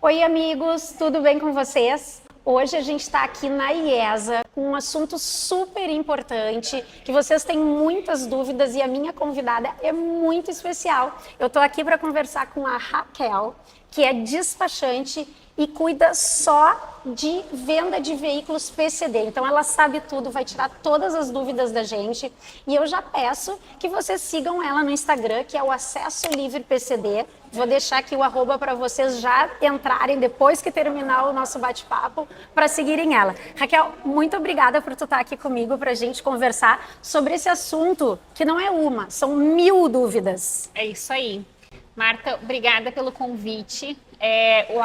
Oi, amigos, tudo bem com vocês? Hoje a gente está aqui na IESA com um assunto super importante, que vocês têm muitas dúvidas e a minha convidada é muito especial. Eu estou aqui para conversar com a Raquel, que é despachante e cuida só de venda de veículos PCD. Então ela sabe tudo, vai tirar todas as dúvidas da gente. E eu já peço que vocês sigam ela no Instagram, que é o Acesso Livre PCD. Vou deixar aqui o arroba para vocês já entrarem depois que terminar o nosso bate-papo para seguirem ela. Raquel, muito obrigada por tu estar aqui comigo para a gente conversar sobre esse assunto que não é uma, são 1000 dúvidas. É isso aí. Marta, obrigada pelo convite.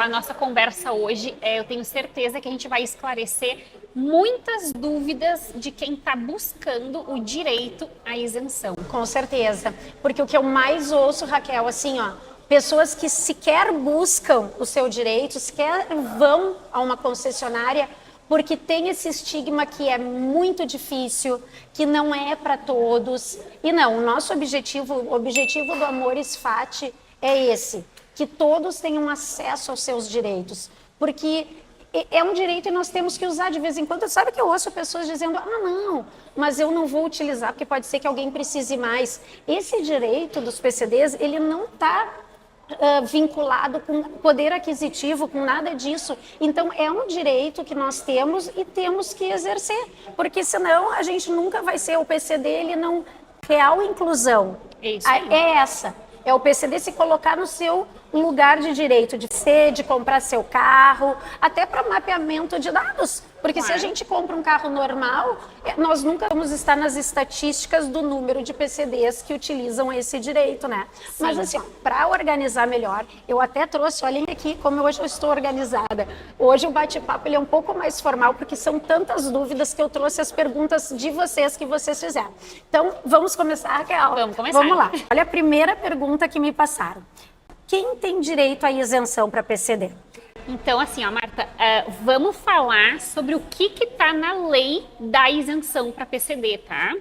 A nossa conversa hoje, eu tenho certeza que a gente vai esclarecer muitas dúvidas de quem está buscando o direito à isenção. Com certeza, porque o que eu mais ouço, Raquel, assim, ó, pessoas que sequer buscam o seu direito, sequer vão a uma concessionária, porque tem esse estigma que é muito difícil, que não é para todos. E não, o nosso objetivo, o objetivo do Amoris Fati é esse, que todos tenham acesso aos seus direitos, porque é um direito e nós temos que usar de vez em quando. Sabe que eu ouço pessoas dizendo, não, mas eu não vou utilizar, porque pode ser que alguém precise mais. Esse direito dos PCDs, ele não está vinculado com poder aquisitivo, com nada disso. Então, é um direito que nós temos e temos que exercer, porque senão a gente nunca vai ser o PCD, ele não... Real inclusão Isso aí. é essa. É o PCD se colocar no seu lugar de direito, de ser, de comprar seu carro, até para mapeamento de dados. Porque se a gente compra um carro normal, nós nunca vamos estar nas estatísticas do número de PCDs que utilizam esse direito, né? Sim. Mas assim, para organizar melhor, eu até trouxe, olhem aqui como hoje eu estou organizada. Hoje o bate-papo ele é um pouco mais formal, porque são tantas dúvidas que eu trouxe as perguntas de vocês que vocês fizeram. Então, vamos começar, Raquel? Vamos começar. Vamos lá. Olha a primeira pergunta que me passaram. Quem tem direito à isenção para PCD? Então, assim, ó, Marta, vamos falar sobre o que está na lei da isenção para PCD, tá?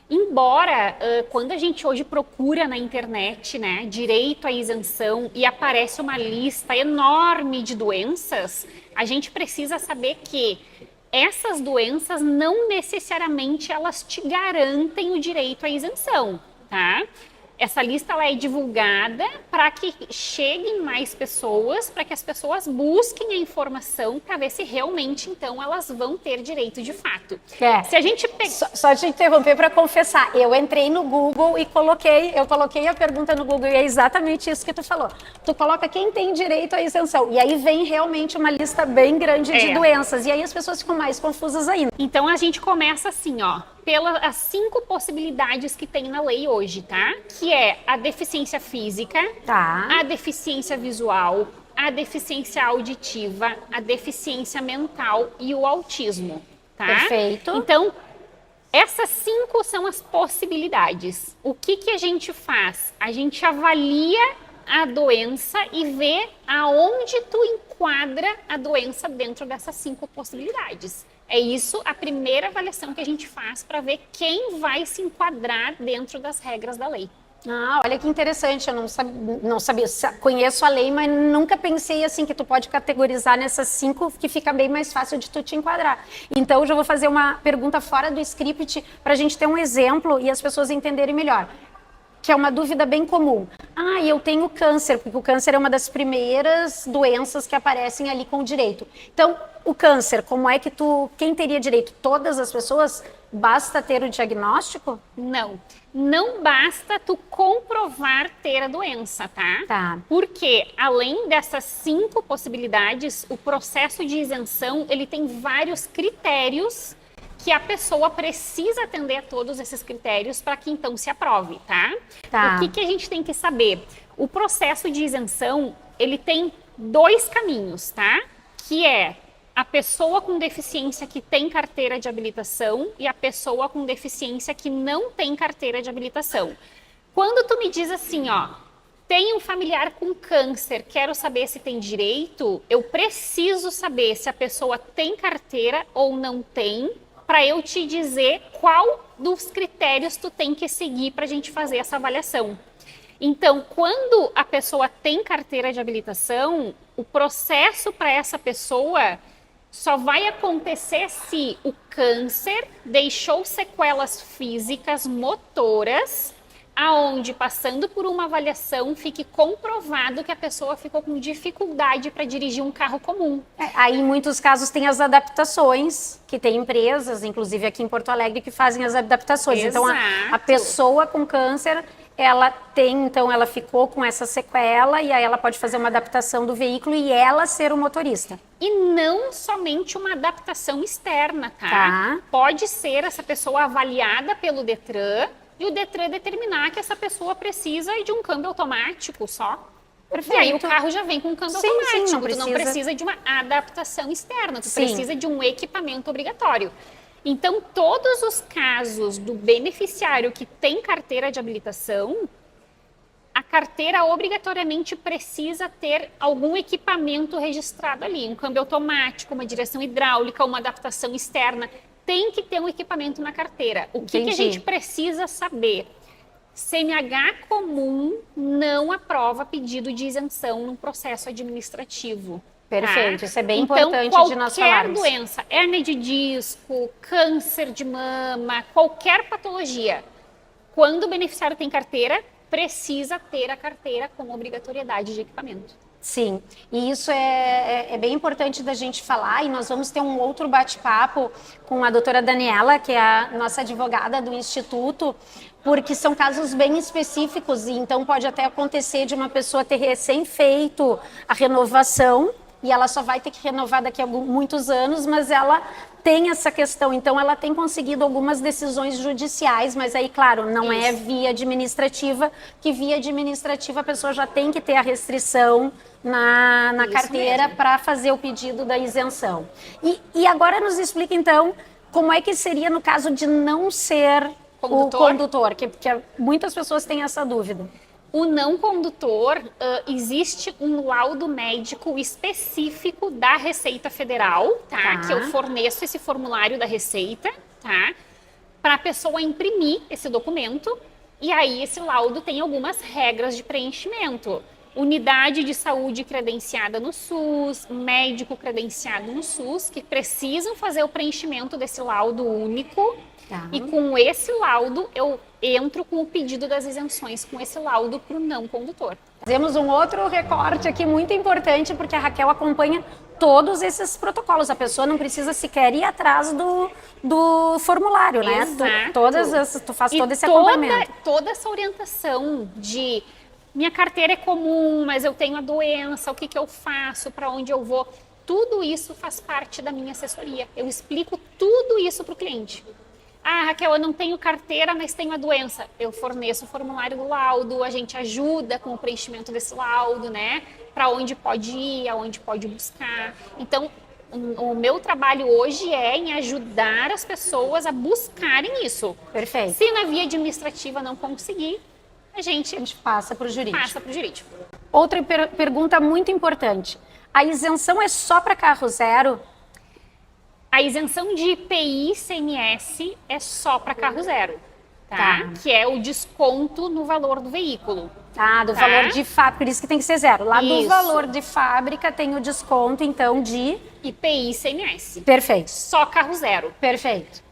Embora, quando a gente hoje procura na internet, né, direito à isenção e aparece uma lista enorme de doenças, a gente precisa saber que essas doenças não necessariamente elas te garantem o direito à isenção, tá? Essa lista ela é divulgada para que cheguem mais pessoas, para que as pessoas busquem a informação para ver se realmente, então, elas vão ter direito de fato. Se a gente Só te interromper para confessar, eu entrei no Google e coloquei a pergunta no Google e é exatamente isso que tu falou. Tu coloca quem tem direito à isenção e aí vem realmente uma lista bem grande de doenças e aí as pessoas ficam mais confusas ainda. Então a gente começa assim, ó, pelas 5 possibilidades que tem na lei hoje, tá? Que é a deficiência física, a deficiência visual, a deficiência auditiva, a deficiência mental e o autismo, tá? Perfeito. Então, essas 5 são as possibilidades. O que a gente faz? A gente avalia a doença e vê aonde tu enquadra a doença dentro dessas 5 possibilidades. É isso a primeira avaliação que a gente faz para ver quem vai se enquadrar dentro das regras da lei. Olha que interessante, eu não sabia, conheço a lei, mas nunca pensei assim que tu pode categorizar nessas 5 que fica bem mais fácil de tu te enquadrar. Então eu já vou fazer uma pergunta fora do script para a gente ter um exemplo e as pessoas entenderem melhor. Que é uma dúvida bem comum. Eu tenho câncer, porque o câncer é uma das primeiras doenças que aparecem ali com o direito. Então, o câncer, como é que quem teria direito? Todas as pessoas? Basta ter o diagnóstico? Não basta tu comprovar ter a doença, tá? Porque, além dessas 5 possibilidades, o processo de isenção, ele tem vários critérios que a pessoa precisa atender a todos esses critérios para que então se aprove, tá? O que a gente tem que saber? O processo de isenção, ele tem 2 caminhos, tá? Que é a pessoa com deficiência que tem carteira de habilitação e a pessoa com deficiência que não tem carteira de habilitação. Quando tu me diz assim, ó, tem um familiar com câncer, quero saber se tem direito, eu preciso saber se a pessoa tem carteira ou não tem, para eu te dizer qual dos critérios tu tem que seguir para a gente fazer essa avaliação. Então, quando a pessoa tem carteira de habilitação, o processo para essa pessoa só vai acontecer se o câncer deixou sequelas físicas, motoras, aonde, passando por uma avaliação, fique comprovado que a pessoa ficou com dificuldade para dirigir um carro comum. Aí, em muitos casos, tem as adaptações, que tem empresas, inclusive aqui em Porto Alegre, que fazem as adaptações. Exato. Então, a pessoa com câncer, ela tem, então, ela ficou com essa sequela e aí ela pode fazer uma adaptação do veículo e ela ser o motorista. E não somente uma adaptação externa, tá? Pode ser essa pessoa avaliada pelo Detran, e o Detran determinar que essa pessoa precisa de um câmbio automático só. Perfeito. E aí o carro já vem com um câmbio automático. Sim, tu não precisa de uma adaptação externa, tu precisa de um equipamento obrigatório. Então, todos os casos do beneficiário que tem carteira de habilitação, a carteira obrigatoriamente precisa ter algum equipamento registrado ali. Um câmbio automático, uma direção hidráulica, uma adaptação externa. Tem que ter um equipamento na carteira. O que a gente precisa saber? CNH comum não aprova pedido de isenção no processo administrativo. Perfeito, tá? Isso é bem então, importante de nós falarmos. Qualquer doença, hérnia de disco, câncer de mama, qualquer patologia, quando o beneficiário tem carteira, precisa ter a carteira com obrigatoriedade de equipamento. Sim, e isso é bem importante da gente falar, e nós vamos ter um outro bate-papo com a doutora Daniela, que é a nossa advogada do Instituto, porque são casos bem específicos, e então pode até acontecer de uma pessoa ter recém feito a renovação, e ela só vai ter que renovar daqui a muitos anos, mas ela tem essa questão, então ela tem conseguido algumas decisões judiciais, mas aí, claro, não é via administrativa, que via administrativa a pessoa já tem que ter a restrição na carteira para fazer o pedido da isenção. E agora nos explica, então, como é que seria no caso de não ser o condutor, que muitas pessoas têm essa dúvida. O não condutor, existe um laudo médico específico da Receita Federal, tá? Que eu forneço esse formulário da Receita, tá? Para a pessoa imprimir esse documento, e aí esse laudo tem algumas regras de preenchimento. Unidade de saúde credenciada no SUS, médico credenciado no SUS, que precisam fazer o preenchimento desse laudo único. E com esse laudo, eu entro com o pedido das isenções com esse laudo para o não condutor. Fazemos um outro recorte aqui muito importante, porque a Raquel acompanha todos esses protocolos. A pessoa não precisa sequer ir atrás do formulário, né? Tu faz todo esse acompanhamento. Toda essa orientação de minha carteira é comum, mas eu tenho a doença, o que eu faço, para onde eu vou, tudo isso faz parte da minha assessoria. Eu explico tudo isso para o cliente. Ah, Raquel, eu não tenho carteira, mas tenho a doença. Eu forneço o formulário do laudo, a gente ajuda com o preenchimento desse laudo, né? Para onde pode ir, aonde pode buscar. Então, o meu trabalho hoje é em ajudar as pessoas a buscarem isso. Perfeito. Se na via administrativa não conseguir, a gente passa para o jurídico. Passa para o jurídico. Outra pergunta muito importante. A isenção é só para carro zero? A isenção de IPI e ICMS é só para carro zero, tá? Que é o desconto no valor do veículo. Do valor de fábrica, por isso que tem que ser zero. Lá do valor de fábrica tem o desconto, então, de... IPI e ICMS. Perfeito. Só carro zero. Perfeito.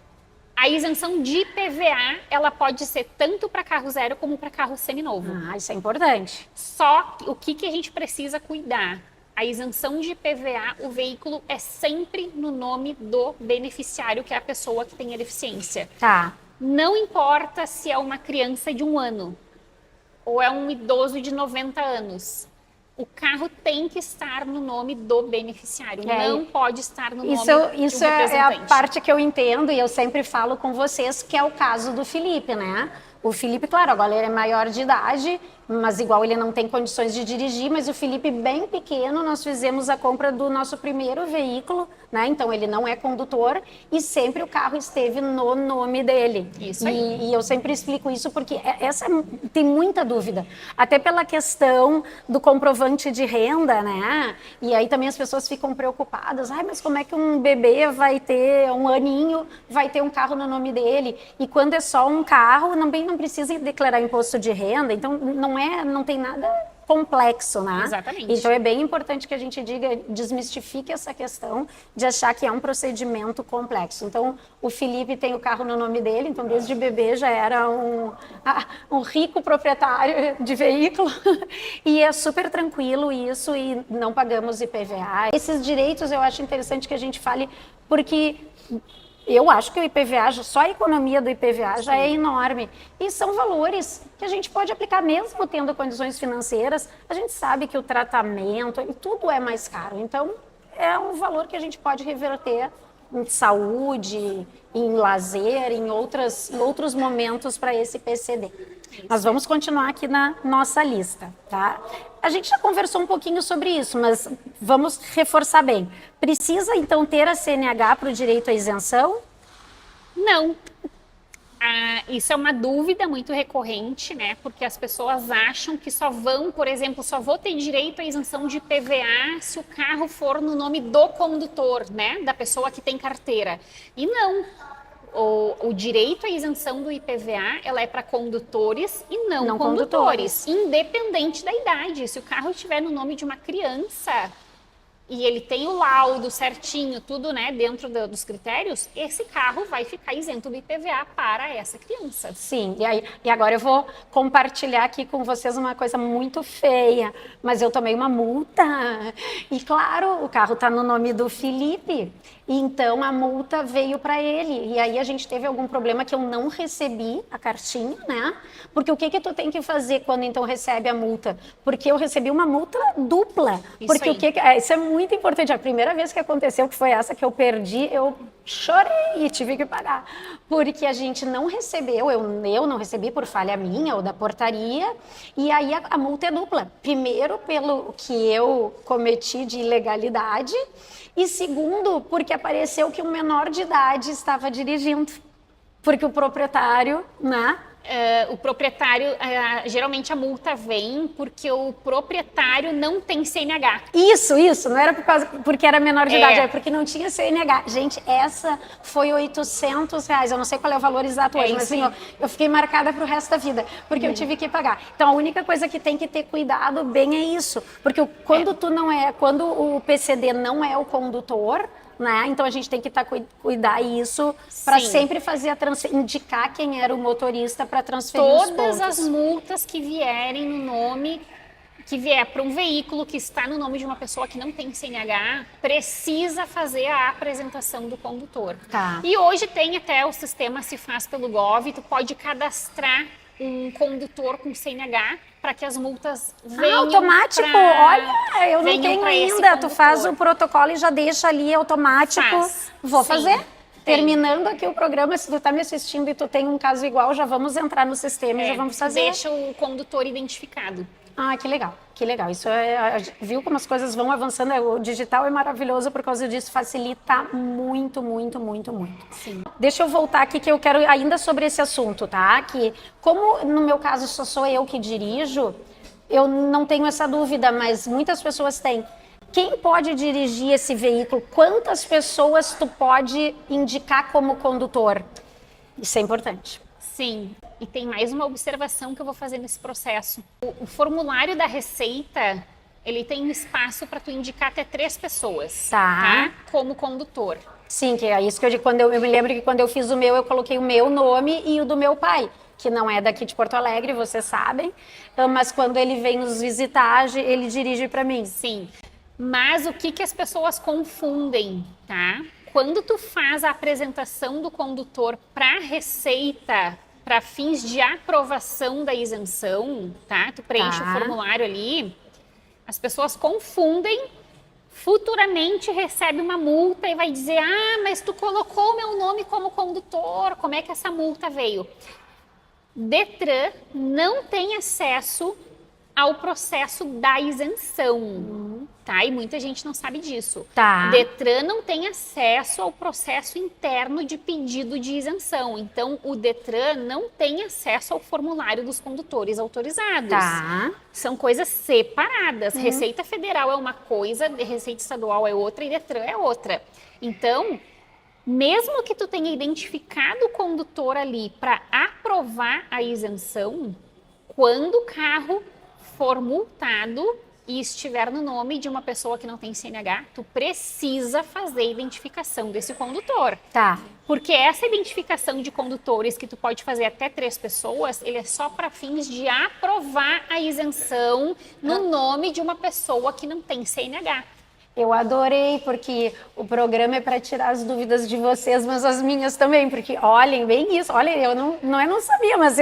A isenção de IPVA, ela pode ser tanto para carro zero como para carro seminovo. Isso é importante. Só o que a gente precisa cuidar? A isenção de IPVA, o veículo é sempre no nome do beneficiário, que é a pessoa que tem a deficiência. Não importa se é uma criança de 1 ano ou é um idoso de 90 anos. O carro tem que estar no nome do beneficiário, não pode estar no nome do representante. Isso é a parte que eu entendo e eu sempre falo com vocês, que é o caso do Felipe, né? O Felipe, claro, agora ele é maior de idade, mas igual ele não tem condições de dirigir, mas o Felipe bem pequeno, nós fizemos a compra do nosso primeiro veículo, né? Então ele não é condutor e sempre o carro esteve no nome dele. Isso aí. E eu sempre explico isso porque tem muita dúvida, até pela questão do comprovante de renda, né? E aí também as pessoas ficam preocupadas, mas como é que um bebê vai ter 1 aninho, vai ter um carro no nome dele? E quando é só um carro, não precisa declarar imposto de renda, então não não tem nada complexo, né? Exatamente. Então é bem importante que a gente desmistifique essa questão de achar que é um procedimento complexo. Então o Felipe tem o carro no nome dele, então desde bebê já era um rico proprietário de veículo e é super tranquilo isso e não pagamos IPVA. Esses direitos eu acho interessante que a gente fale porque eu acho que o IPVA, só a economia do IPVA já é enorme. E são valores que a gente pode aplicar mesmo tendo condições financeiras. A gente sabe que o tratamento e tudo é mais caro. Então, é um valor que a gente pode reverter em saúde, em lazer, em outros momentos para esse PCD. Nós vamos continuar aqui na nossa lista, tá? A gente já conversou um pouquinho sobre isso, mas vamos reforçar bem. Precisa, então, ter a CNH para o direito à isenção? Não. Isso é uma dúvida muito recorrente, né? Porque as pessoas acham que só vão, por exemplo, só vou ter direito à isenção de IPVA se o carro for no nome do condutor, né? Da pessoa que tem carteira. E não. O direito à isenção do IPVA, ela é para condutores e não condutores, independente da idade. Se o carro estiver no nome de uma criança e ele tem o laudo certinho, tudo, né, dentro dos critérios, esse carro vai ficar isento do IPVA para essa criança. Sim, e agora eu vou compartilhar aqui com vocês uma coisa muito feia, mas eu tomei uma multa e claro, o carro está no nome do Felipe, então a multa veio para ele e aí a gente teve algum problema que eu não recebi a cartinha, né? Porque o que tu tem que fazer quando então recebe a multa? Porque eu recebi uma multa dupla, porque isso é muito importante. A primeira vez que aconteceu, que foi essa que eu perdi, eu chorei e tive que pagar. Porque a gente não recebeu, eu não recebi por falha minha ou da portaria, e aí a multa é dupla. Primeiro, pelo que eu cometi de ilegalidade, e segundo, porque apareceu que um menor de idade estava dirigindo. Porque o proprietário, né? O proprietário, geralmente a multa vem porque o proprietário não tem CNH. Isso, não era porque era menor de idade, é porque não tinha CNH. Gente, essa foi R$800, eu não sei qual é o valor exato hoje, mas assim, eu fiquei marcada pro resto da vida, porque eu tive que pagar. Então a única coisa que tem que ter cuidado bem é isso, porque quando o PCD não é o condutor, né? Então a gente tem que cuidar isso para sempre fazer indicar quem era o motorista para transferir os pontos. Todas as multas que vierem no nome, que vier para um veículo que está no nome de uma pessoa que não tem CNH, precisa fazer a apresentação do condutor. Tá. E hoje tem até o sistema Se Faz pelo Gov, tu pode cadastrar um condutor com CNH para que as multas venham automático? Olha, eu não tenho ainda. Tu faz o protocolo e já deixa ali automático. Vou fazer. Terminando aqui o programa, se tu está me assistindo e tu tem um caso igual, já vamos entrar no sistema e já vamos fazer. Deixa o condutor identificado. Ah, que legal, que legal. Isso viu como as coisas vão avançando? O digital é maravilhoso por causa disso, facilita muito, muito, muito, muito. Sim. Deixa eu voltar aqui que eu quero ainda sobre esse assunto, tá? Que como no meu caso só sou eu que dirijo, eu não tenho essa dúvida, mas muitas pessoas têm. Quem pode dirigir esse veículo? Quantas pessoas tu pode indicar como condutor? Isso é importante. Sim, e tem mais uma observação que eu vou fazer nesse processo. O formulário da Receita, ele tem um espaço para tu indicar até 3 pessoas, tá? Como condutor. Sim, que é isso que eu digo. Eu me lembro que quando eu fiz o meu, eu coloquei o meu nome e o do meu pai, que não é daqui de Porto Alegre, vocês sabem, mas quando ele vem nos visitar, ele dirige para mim. Sim, mas o que as pessoas confundem, tá? Quando tu faz a apresentação do condutor para a Receita, para fins de aprovação da isenção, tá? Tu preenche o formulário ali, as pessoas confundem, futuramente recebe uma multa e vai dizer, mas tu colocou o meu nome como condutor, como é que essa multa veio? Detran não tem acesso ao processo da isenção, tá? E muita gente não sabe disso. Detran não tem acesso ao processo interno de pedido de isenção. Então, o Detran não tem acesso ao formulário dos condutores autorizados. São coisas separadas. Receita Federal é uma coisa, Receita Estadual é outra e Detran é outra. Então, mesmo que tu tenha identificado o condutor ali para aprovar a isenção, quando o carro for multado e estiver no nome de uma pessoa que não tem CNH, tu precisa fazer a identificação desse condutor. Tá. Porque essa identificação de condutores, que tu pode fazer até 3 pessoas, ele é só para fins de aprovar a isenção no nome de uma pessoa que não tem CNH. Eu adorei, porque o programa é para tirar as dúvidas de vocês, mas as minhas também, porque olhem bem isso, olhem, eu não sabia, mas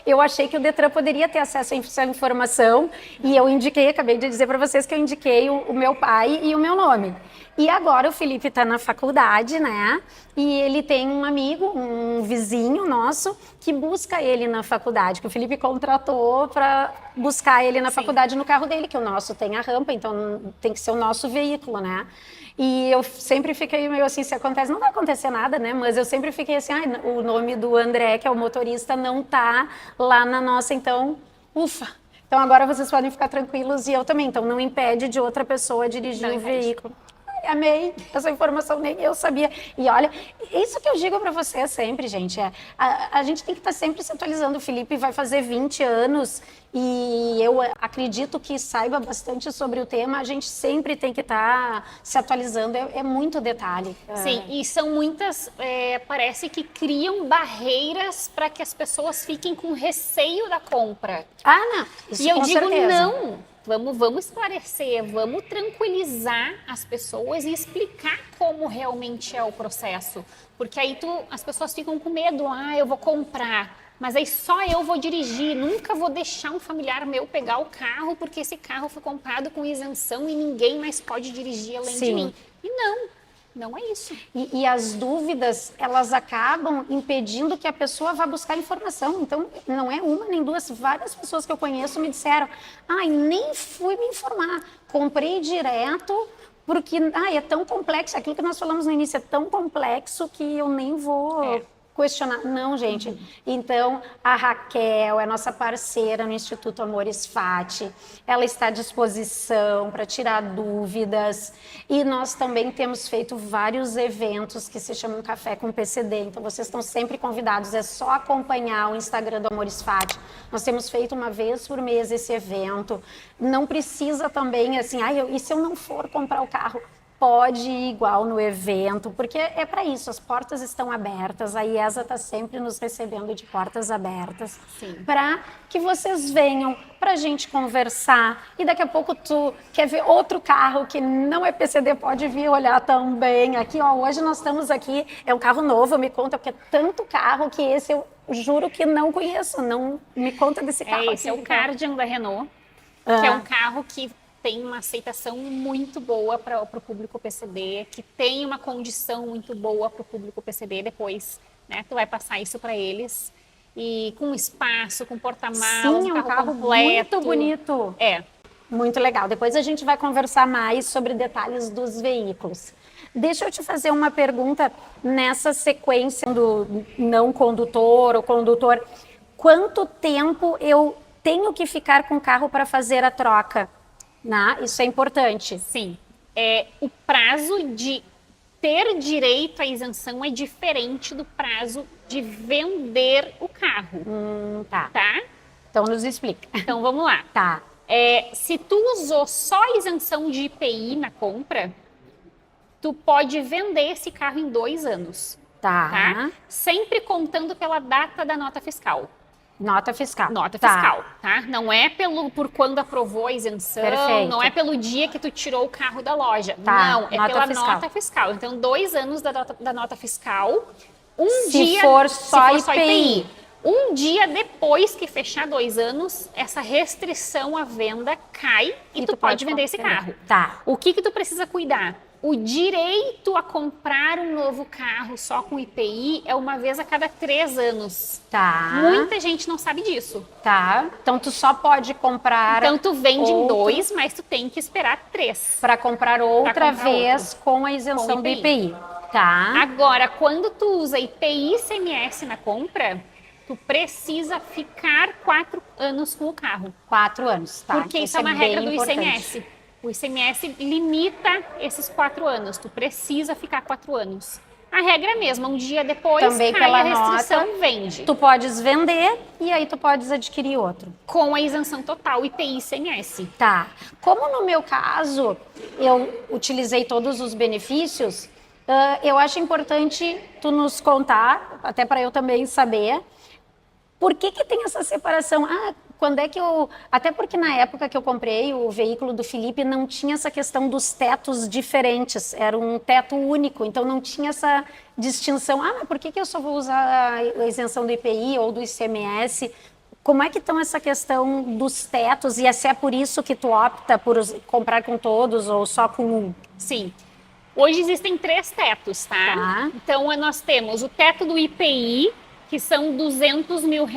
eu achei que o Detran poderia ter acesso a essa informação, e eu indiquei, acabei de dizer para vocês que eu indiquei o meu pai e o meu nome. E agora o Felipe está na faculdade, né? E ele tem um amigo, um vizinho nosso, que busca ele na faculdade, que o Felipe contratou para buscar ele na faculdade no carro dele, que o nosso tem a rampa, então tem que ser o nosso veículo, né? E eu sempre fiquei meio assim, se acontece, não vai acontecer nada, né? Mas eu sempre fiquei assim, o nome do André, que é o motorista, não tá lá na nossa, então, ufa! Então agora vocês podem ficar tranquilos, e eu também, então não impede de outra pessoa dirigir o veículo. Amei essa informação, nem eu sabia. E olha, isso que eu digo para vocês sempre, gente, a gente tem que estar sempre se atualizando. O Felipe vai fazer 20 anos e eu acredito que saiba bastante sobre o tema. A gente sempre tem que estar se atualizando, é muito detalhe. Sim, e são muitas, parece que criam barreiras para que as pessoas fiquem com receio da compra. Ah, não, isso e eu digo certeza. Não. Vamos esclarecer, vamos tranquilizar as pessoas e explicar como realmente é o processo. Porque aí as pessoas ficam com medo, eu vou comprar, mas aí só eu vou dirigir, nunca vou deixar um familiar meu pegar o carro, porque esse carro foi comprado com isenção e ninguém mais pode dirigir além de mim. E não é isso. E as dúvidas, elas acabam impedindo que a pessoa vá buscar informação. Então, não é uma nem duas, várias pessoas que eu conheço me disseram, nem fui me informar, comprei direto, porque é tão complexo, aquilo que nós falamos no início é tão complexo que eu nem vou questionar. Não, gente. Então, a Raquel é nossa parceira no Instituto Amores Fati. Ela está à disposição para tirar dúvidas. E nós também temos feito vários eventos que se chamam Café com PCD. Então, vocês estão sempre convidados. É só acompanhar o Instagram do Amores Fati. Nós temos feito uma vez por mês esse evento. Não precisa também, assim, e se eu não for comprar o carro? Pode ir igual no evento, porque é para isso, as portas estão abertas, a IESA está sempre nos recebendo de portas abertas, para que vocês venham, para a gente conversar, e daqui a pouco tu quer ver outro carro que não é PCD, pode vir olhar também. Aqui, hoje nós estamos aqui, é um carro novo, me conta, porque é tanto carro que esse eu juro que não conheço, não me conta desse carro. Esse é o Kardian da Renault, que é um carro que tem uma aceitação muito boa para o público PCD, que tem uma condição muito boa para o público PCD depois, né? Tu vai passar isso para eles. E com espaço, com porta-malas, um carro completo. Muito bonito. Muito legal. Depois a gente vai conversar mais sobre detalhes dos veículos. Deixa eu te fazer uma pergunta nessa sequência do não condutor ou condutor. Quanto tempo eu tenho que ficar com o carro para fazer a troca? Isso é importante. Sim. O prazo de ter direito à isenção é diferente do prazo de vender o carro. Tá. Tá? Então, nos explica. Então, vamos lá. Tá. Se tu usou só a isenção de IPI na compra, tu pode vender esse carro em 2 anos. Tá. Sempre contando pela data da nota fiscal. Nota fiscal. Nota fiscal, tá? Não é por quando aprovou a isenção, não é pelo dia que tu tirou o carro da loja. Não, é pela nota fiscal. Então, 2 anos da nota fiscal, se for só IPI. Um dia depois que fechar 2 anos, essa restrição à venda cai e tu pode vender esse carro. Tá. O que tu precisa cuidar? O direito a comprar um novo carro só com IPI é uma vez a cada 3 anos. Tá. Muita gente não sabe disso. Tá. Então, tu só pode comprar... Então, tu vende em 2, mas tu tem que esperar 3. Para comprar outra vez com a isenção do IPI. Tá. Agora, quando tu usa IPI e ICMS na compra, tu precisa ficar 4 anos com o carro. 4 anos, tá. Porque isso é uma regra do ICMS. O ICMS limita esses 4 anos. Tu precisa ficar 4 anos. A regra é a mesma, um dia depois também cai pela a restrição, nota, vende. Tu podes vender e aí tu podes adquirir outro. Com a isenção total, IPI e ICMS. Tá. Como no meu caso, eu utilizei todos os benefícios, eu acho importante tu nos contar, até para eu também saber, por que tem essa separação? Quando é que eu... Até porque na época que eu comprei o veículo do Felipe, não tinha essa questão dos tetos diferentes. Era um teto único, então não tinha essa distinção. Mas por que eu só vou usar a isenção do IPI ou do ICMS? Como é que estão essa questão dos tetos? E se é por isso que tu opta por comprar com todos ou só com um? Sim. Hoje existem 3 tetos, tá? Então, nós temos o teto do IPI, que são R$200 mil.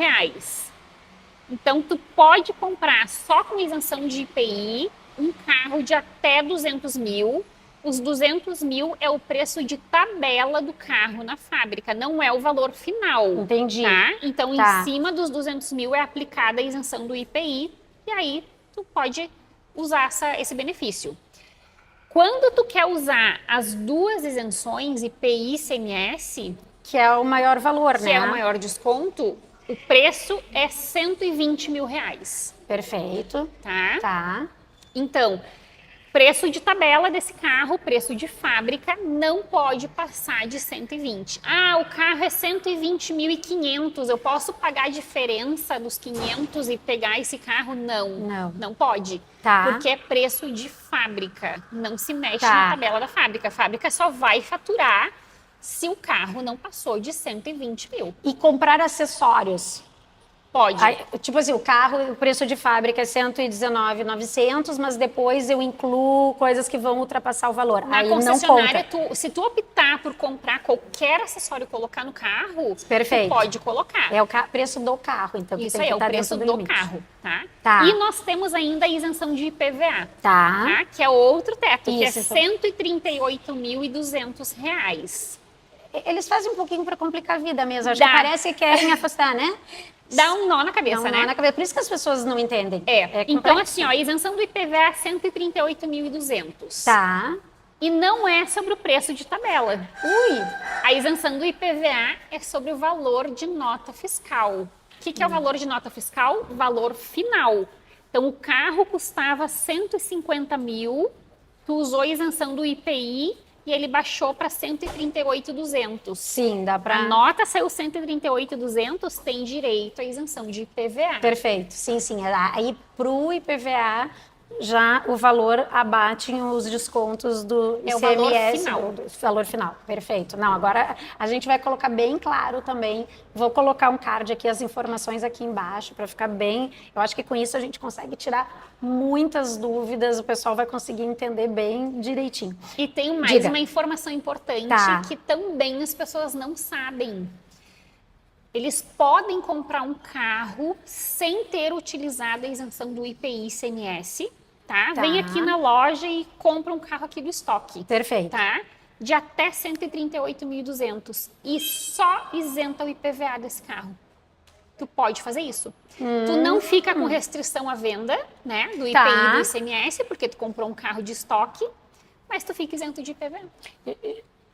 Então, tu pode comprar só com isenção de IPI um carro de até 200 mil. Os 200 mil é o preço de tabela do carro na fábrica, não é o valor final. Entendi. Tá? Então, em cima dos 200 mil é aplicada a isenção do IPI e aí tu pode usar esse benefício. Quando tu quer usar as duas isenções, IPI e ICMS... Que é o maior valor, né? Que é o maior desconto, o preço é R$120 mil. Perfeito. Tá? Então, preço de tabela desse carro, preço de fábrica, não pode passar de 120. O carro é 120.500, eu posso pagar a diferença dos 500 e pegar esse carro? Não pode. Porque é preço de fábrica, não se mexe na tabela da fábrica. A fábrica só vai faturar se o carro não passou de 120 mil. E comprar acessórios? Pode. Tipo assim, o carro, o preço de fábrica é 119.900, mas depois eu incluo coisas que vão ultrapassar o valor. Na concessionária, se tu optar por comprar qualquer acessório e colocar no carro, tu pode colocar. É o preço do carro, então. Isso aí, é o preço do carro, tá? E nós temos ainda a isenção de IPVA, tá? Que é outro teto, que é R$138.200. Eles fazem um pouquinho para complicar a vida mesmo. Acho que parece que querem afastar, né? Dá um nó na cabeça, né? Por isso que as pessoas não entendem. Então, assim, a isenção do IPVA é R$138.200. Tá. E não é sobre o preço de tabela. A isenção do IPVA é sobre o valor de nota fiscal. O que é o valor de nota fiscal? Valor final. Então, o carro custava 150 mil, tu usou a isenção do IPI e ele baixou para 138.200. Sim, dá para... A nota saiu 138.200, tem direito à isenção de IPVA. Perfeito, sim. Aí para o IPVA, já o valor abate os descontos do ICMS. Do valor final, perfeito. Não, agora a gente vai colocar bem claro também. Vou colocar um card aqui, as informações aqui embaixo, para ficar bem... Eu acho que com isso a gente consegue tirar muitas dúvidas, o pessoal vai conseguir entender bem direitinho. E tem mais uma informação importante que também as pessoas não sabem. Eles podem comprar um carro sem ter utilizado a isenção do IPI e ICMS, tá? Vem aqui na loja e compra um carro aqui do estoque. Perfeito. Tá? De até 138.200 e só isenta o IPVA desse carro. Tu pode fazer isso. Tu não fica com restrição à venda, né, do IPI e do ICMS, porque tu comprou um carro de estoque, mas tu fica isento de IPVA.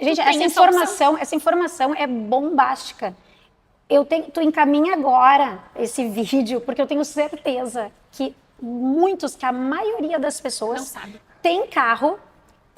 Gente, essa informação é bombástica. Tu encaminha agora esse vídeo, porque eu tenho certeza que a maioria das pessoas não sabe. Tem carro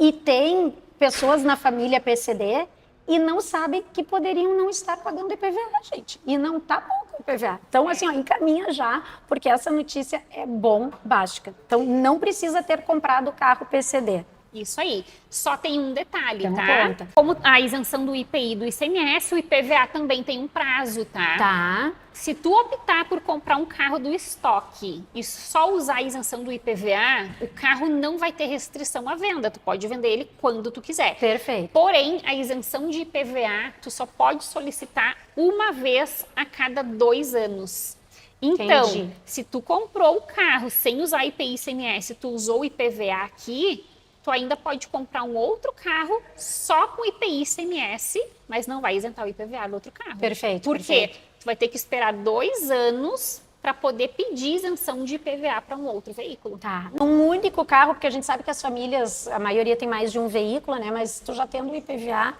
e tem pessoas na família PCD e não sabem que poderiam não estar pagando IPVA, gente. E não tá bom com o IPVA. Então, assim, encaminha já, porque essa notícia é bombástica. Então, não precisa ter comprado o carro PCD. Isso aí. Só tem um detalhe, tá? Como a isenção do IPI e do ICMS, o IPVA também tem um prazo, tá? Se tu optar por comprar um carro do estoque e só usar a isenção do IPVA, o carro não vai ter restrição à venda. Tu pode vender ele quando tu quiser. Perfeito. Porém, a isenção de IPVA, tu só pode solicitar uma vez a cada 2 anos. Então, se tu comprou o carro sem usar IPI e ICMS, tu usou o IPVA aqui, tu ainda pode comprar um outro carro só com IPI e ICMS, mas não vai isentar o IPVA do outro carro. Perfeito. Por quê? Tu vai ter que esperar 2 anos para poder pedir isenção de IPVA para um outro veículo. Um único carro, porque a gente sabe que as famílias, a maioria tem mais de um veículo, né? Mas tu já tendo o IPVA,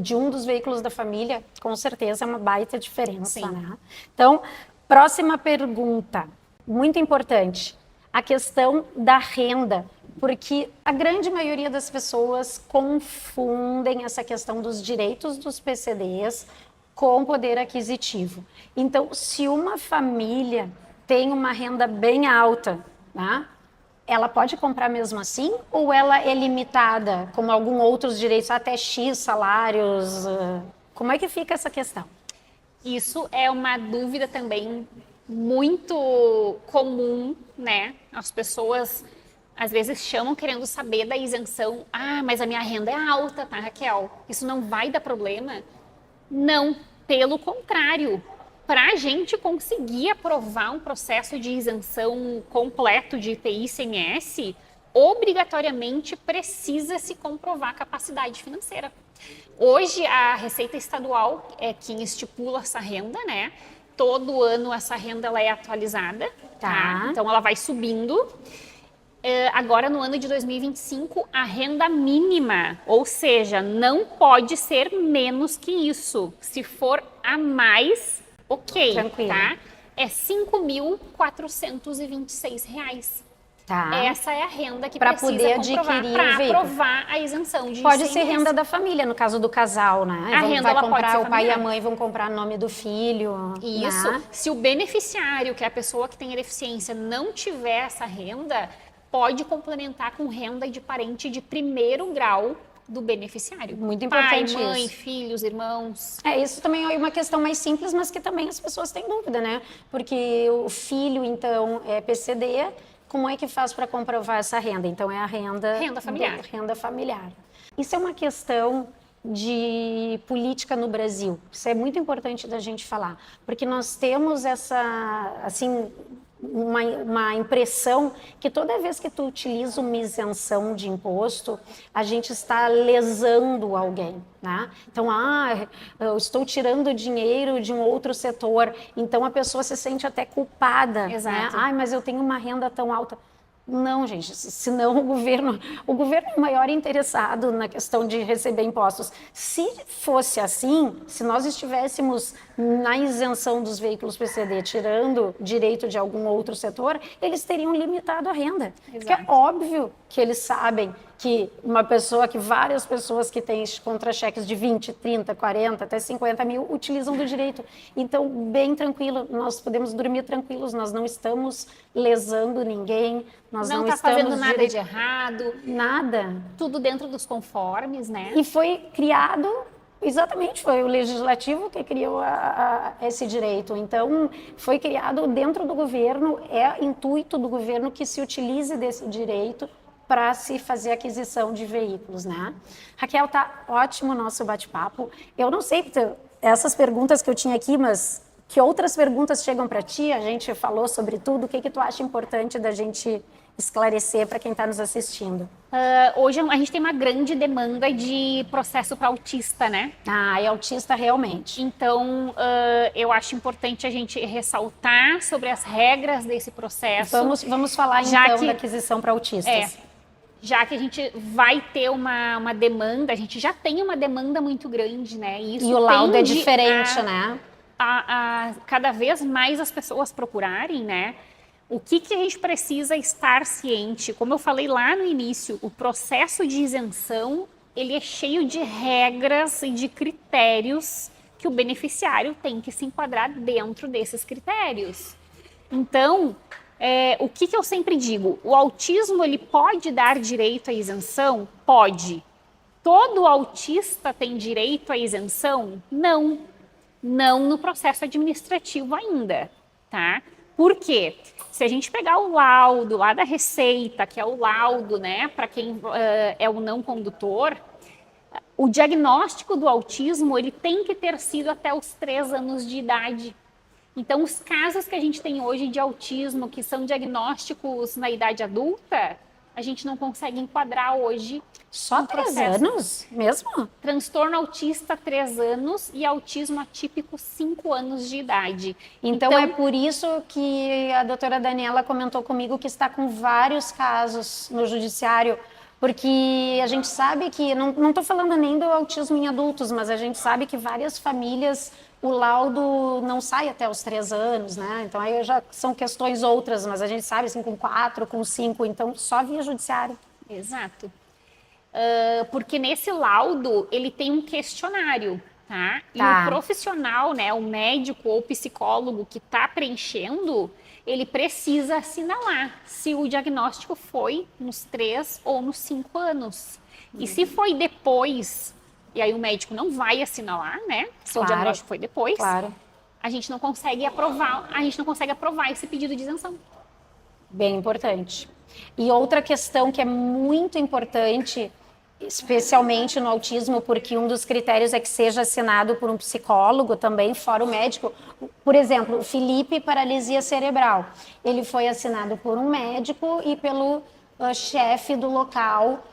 de um dos veículos da família, com certeza é uma baita diferença, né? Então, próxima pergunta, muito importante, a questão da renda, porque a grande maioria das pessoas confundem essa questão dos direitos dos PCDs com poder aquisitivo. Então, se uma família tem uma renda bem alta, né? Ela pode comprar mesmo assim ou ela é limitada, como alguns outros direitos, até X salários? Como é que fica essa questão? Isso é uma dúvida também muito comum, né? As pessoas às vezes chamam querendo saber da isenção. Ah, mas a minha renda é alta, tá, Raquel? Isso não vai dar problema? Não, pelo contrário. Para a gente conseguir aprovar um processo de isenção completo de IPI e ICMS, obrigatoriamente precisa se comprovar a capacidade financeira. Hoje, a Receita Estadual é quem estipula essa renda, né? Todo ano essa renda ela é atualizada, tá? Então ela vai subindo. Agora, no ano de 2025, a renda mínima, ou seja, não pode ser menos que isso. Se for a mais, ok, tranquilo, tá? É R$ 5.426. Tá. Essa é a renda que pra precisa poder adquirir para aprovar a isenção de Pode ICMS. ser renda da família, no caso do casal, né? A renda ela pode ser o pai familiar. e a mãe vão comprar no nome do filho. Isso. Né? Se o beneficiário, que é a pessoa que tem a deficiência, não tiver essa renda, pode complementar com renda de parente de primeiro grau do beneficiário. Muito importante pai, mãe, isso. filhos, irmãos. Isso também é uma questão mais simples, mas que também as pessoas têm dúvida, né? Porque o filho, então, é PCD, como é que faz para comprovar essa renda? Então, é a Renda familiar. Renda familiar. Isso é uma questão de política no Brasil. Isso é muito importante da gente falar, porque nós temos essa, assim, uma impressão que toda vez que tu utiliza uma isenção de imposto, a gente está lesando alguém, né? Então, eu estou tirando dinheiro de um outro setor, então a pessoa se sente até culpada, Exato. né? Mas eu tenho uma renda tão alta. Não, gente, senão o governo é o maior interessado na questão de receber impostos. Se fosse assim, se nós estivéssemos na isenção dos veículos PCD, tirando direito de algum outro setor, eles teriam limitado a renda. Exato. Porque é óbvio que eles sabem que várias pessoas que têm contra-cheques de 20, 30, 40, até 50 mil utilizam do direito. Então, bem tranquilo, nós podemos dormir tranquilos, nós não estamos lesando ninguém, nós não está estamos fazendo nada de errado. Nada. Tudo dentro dos conformes, né? E foi criado, exatamente, foi o legislativo que criou esse direito. Então, foi criado dentro do governo, é intuito do governo que se utilize desse direito para se fazer aquisição de veículos, né? Raquel, tá ótimo o nosso bate-papo. Eu não sei essas perguntas que eu tinha aqui, mas que outras perguntas chegam para ti? A gente falou sobre tudo. O que tu acha importante da gente esclarecer para quem está nos assistindo? Hoje a gente tem uma grande demanda de processo para autista, né? É autista realmente. Então, eu acho importante a gente ressaltar sobre as regras desse processo. Vamos falar então da aquisição para autistas. Já que a gente vai ter uma demanda, a gente já tem uma demanda muito grande, né? E o laudo é diferente, né? Cada vez mais as pessoas procurarem, né? O que a gente precisa estar ciente? Como eu falei lá no início, o processo de isenção, ele é cheio de regras e de critérios que o beneficiário tem que se enquadrar dentro desses critérios. Então, o que eu sempre digo? O autismo, ele pode dar direito à isenção? Pode. Todo autista tem direito à isenção? Não. Não no processo administrativo ainda, tá? Por quê? Se a gente pegar o laudo lá da Receita, que é o laudo, né, para quem é o não condutor, o diagnóstico do autismo, ele tem que ter sido até os 3 anos de idade. Então, os casos que a gente tem hoje de autismo, que são diagnósticos na idade adulta, a gente não consegue enquadrar hoje. Só 3 anos mesmo? Transtorno autista, 3 anos, e autismo atípico, 5 anos de idade. Então é por isso que a doutora Daniela comentou comigo que está com vários casos no judiciário, Porque a gente sabe que, não estou falando nem do autismo em adultos, mas a gente sabe que várias famílias, o laudo não sai até os 3 anos, né? Então aí já são questões outras, mas a gente sabe assim com 4, com 5, então só via judiciário. Exato. Porque nesse laudo ele tem um questionário, tá? E o profissional, né, o médico ou psicólogo que está preenchendo, ele precisa assinalar se o diagnóstico foi nos 3 ou nos 5 anos. E se foi depois, e aí o médico não vai assinalar, né? Se o diagnóstico foi depois, a gente não consegue aprovar esse pedido de isenção. Bem importante. E outra questão que é muito importante, especialmente no autismo, porque um dos critérios é que seja assinado por um psicólogo também, fora o médico. Por exemplo, o Felipe, paralisia cerebral. Ele foi assinado por um médico e pelo chefe do local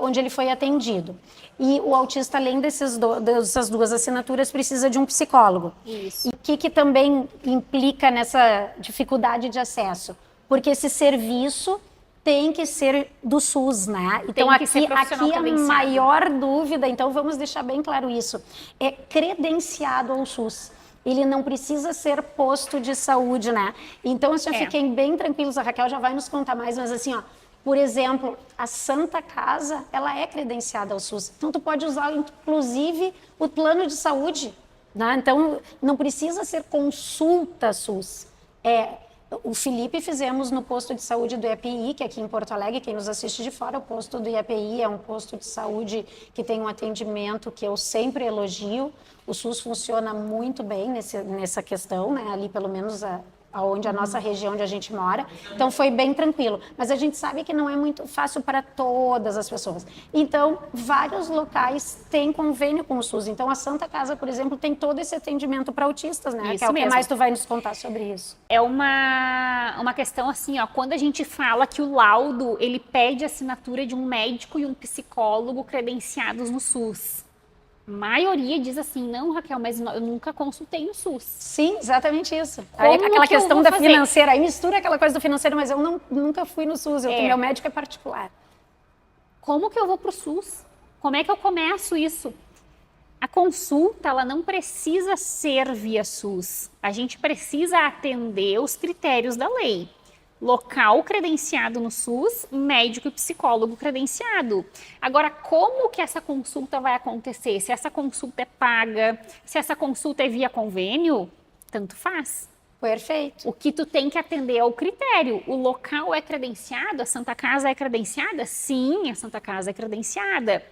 onde ele foi atendido. E o autista, além dessas 2 assinaturas, precisa de um psicólogo. Isso. E o que também implica nessa dificuldade de acesso? Porque esse serviço tem que ser do SUS, né? Então aqui a maior dúvida, então vamos deixar bem claro isso, é credenciado ao SUS. Ele não precisa ser posto de saúde, né? Então assim, fiquem bem tranquilos, a Raquel já vai nos contar mais, mas assim, ó, por exemplo, a Santa Casa, ela é credenciada ao SUS. Então tu pode usar inclusive o plano de saúde, né? Então não precisa ser consulta SUS. O Felipe fizemos no posto de saúde do IAPI, que é aqui em Porto Alegre, quem nos assiste de fora, o posto do IAPI é um posto de saúde que tem um atendimento que eu sempre elogio. O SUS funciona muito bem nessa questão, né? Ali pelo menos aonde a nossa região onde a gente mora, então foi bem tranquilo, mas a gente sabe que não é muito fácil para todas as pessoas, então vários locais têm convênio com o SUS, então a Santa Casa, por exemplo, tem todo esse atendimento para autistas, né? Isso que é o que mais tu vai nos contar sobre isso. É uma questão assim, ó, quando a gente fala que o laudo, ele pede assinatura de um médico e um psicólogo credenciados no SUS. A maioria diz assim, não, Raquel, mas eu nunca consultei no SUS. Sim, exatamente isso. Aí, aquela questão da financeira, aí mistura aquela coisa do financeiro, mas eu nunca fui no SUS, meu médico é particular. Como que eu vou pro SUS? Como é que eu começo isso? A consulta, ela não precisa ser via SUS. A gente precisa atender os critérios da lei. Local credenciado no SUS, médico e psicólogo credenciado. Agora, como que essa consulta vai acontecer? Se essa consulta é paga, se essa consulta é via convênio, tanto faz. Perfeito. O que tu tem que atender é o critério. O local é credenciado? A Santa Casa é credenciada? Sim, a Santa Casa é credenciada.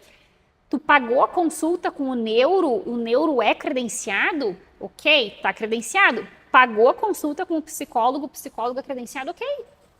Tu pagou a consulta com o neuro é credenciado? Ok, tá credenciado. Pagou a consulta com o psicólogo é credenciado, ok.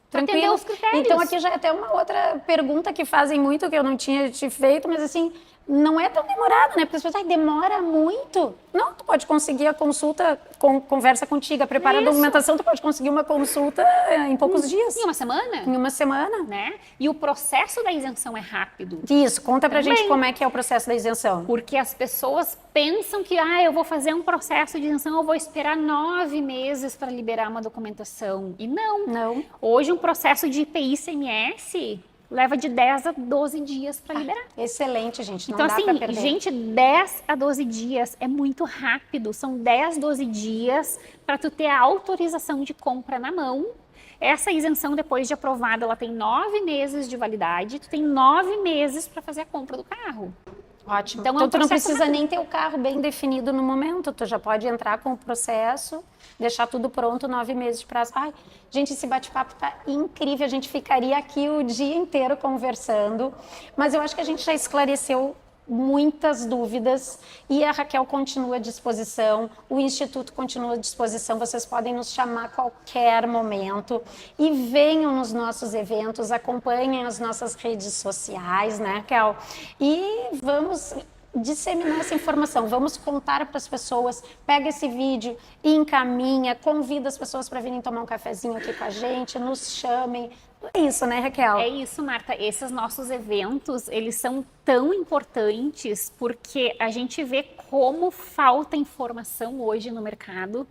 Tranquilo. Os critérios. Então aqui já é até uma outra pergunta que fazem muito, que eu não tinha te feito, mas assim, não é tão demorado, né? Porque as pessoas, demora muito. Não, tu pode conseguir a consulta, conversa contigo, prepara a documentação, tu pode conseguir uma consulta em poucos dias. Em uma semana? Em uma semana. Né? E o processo da isenção é rápido. Isso, conta pra gente como é que é o processo da isenção. Porque as pessoas pensam que, eu vou fazer um processo de isenção, eu vou esperar 9 meses para liberar uma documentação. E não. Hoje um processo de IPI-CMS leva de 10 a 12 dias para liberar. Excelente, gente. Não então, dá assim, pra perder. gente, 10 a 12 dias é muito rápido. São 10, 12 dias para tu ter a autorização de compra na mão. Essa isenção, depois de aprovada, ela tem 9 meses de validade. Tu tem 9 meses para fazer a compra do carro. Ótimo. Então tu não precisa nem ter o carro bem definido no momento. Tu já pode entrar com o processo, deixar tudo pronto, 9 meses de prazo. Ai, gente, esse bate-papo tá incrível. A gente ficaria aqui o dia inteiro conversando. Mas eu acho que a gente já esclareceu muitas dúvidas e a Raquel continua à disposição, o Instituto continua à disposição, vocês podem nos chamar a qualquer momento e venham nos nossos eventos, acompanhem as nossas redes sociais, né, Raquel? E vamos disseminar essa informação, vamos contar para as pessoas, pega esse vídeo e encaminha, convida as pessoas para virem tomar um cafezinho aqui com a gente, nos chamem. É isso, né, Raquel? É isso, Marta. Esses nossos eventos, eles são tão importantes porque a gente vê como falta informação hoje no mercado.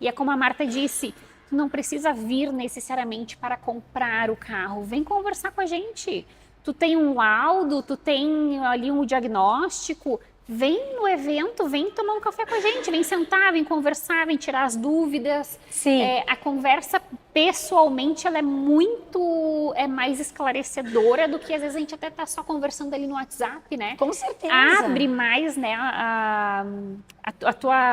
E é como a Marta disse, tu não precisa vir necessariamente para comprar o carro. Vem conversar com a gente. tu tem um laudo, tu tem ali um diagnóstico, vem no evento, vem tomar um café com a gente, vem sentar, vem conversar, vem tirar as dúvidas. Sim. A conversa pessoalmente ela é mais esclarecedora do que às vezes a gente até tá só conversando ali no WhatsApp, né? Com certeza. Abre mais, né?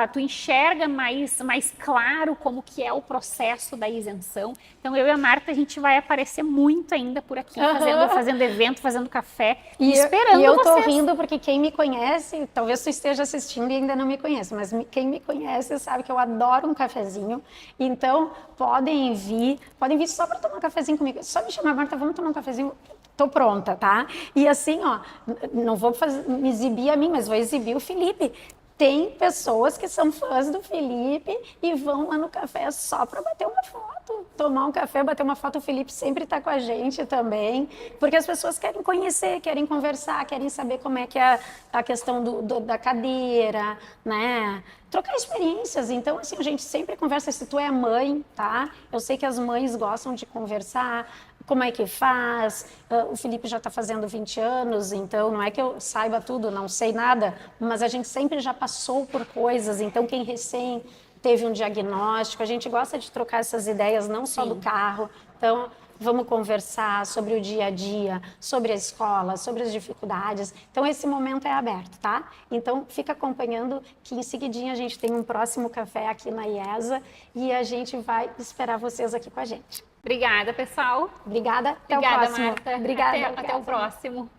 Tu enxerga mais claro como que é o processo da isenção. Então eu e a Marta, a gente vai aparecer muito ainda por aqui, fazendo evento, fazendo café e esperando vocês. E eu tô rindo porque quem me conhece, talvez tu esteja assistindo e ainda não me conhece, mas quem me conhece sabe que eu adoro um cafezinho. Então podem vir só para tomar um cafezinho comigo. Só me chamar, Marta, vamos tomar um cafezinho? Tô pronta, tá? E assim, ó, não vou me exibir a mim, mas vou exibir o Felipe. Tem pessoas que são fãs do Felipe e vão lá no café só para bater uma foto, tomar um café, bater uma foto. O Felipe sempre está com a gente também, porque as pessoas querem conhecer, querem conversar, querem saber como é que é a questão da cadeira, né? Trocar experiências. Então, assim, a gente sempre conversa. Se tu é mãe, tá? Eu sei que as mães gostam de conversar. Como é que faz? O Felipe já está fazendo 20 anos, então não é que eu saiba tudo, não sei nada, mas a gente sempre já passou por coisas. Então, quem recém teve um diagnóstico, a gente gosta de trocar essas ideias, não só do carro. Então, vamos conversar sobre o dia a dia, sobre a escola, sobre as dificuldades. Então, esse momento é aberto, tá? Então, fica acompanhando que em seguidinha a gente tem um próximo café aqui na IESA e a gente vai esperar vocês aqui com a gente. Obrigada, pessoal. Obrigada. Até o próximo. Marta. Obrigada. Até o próximo.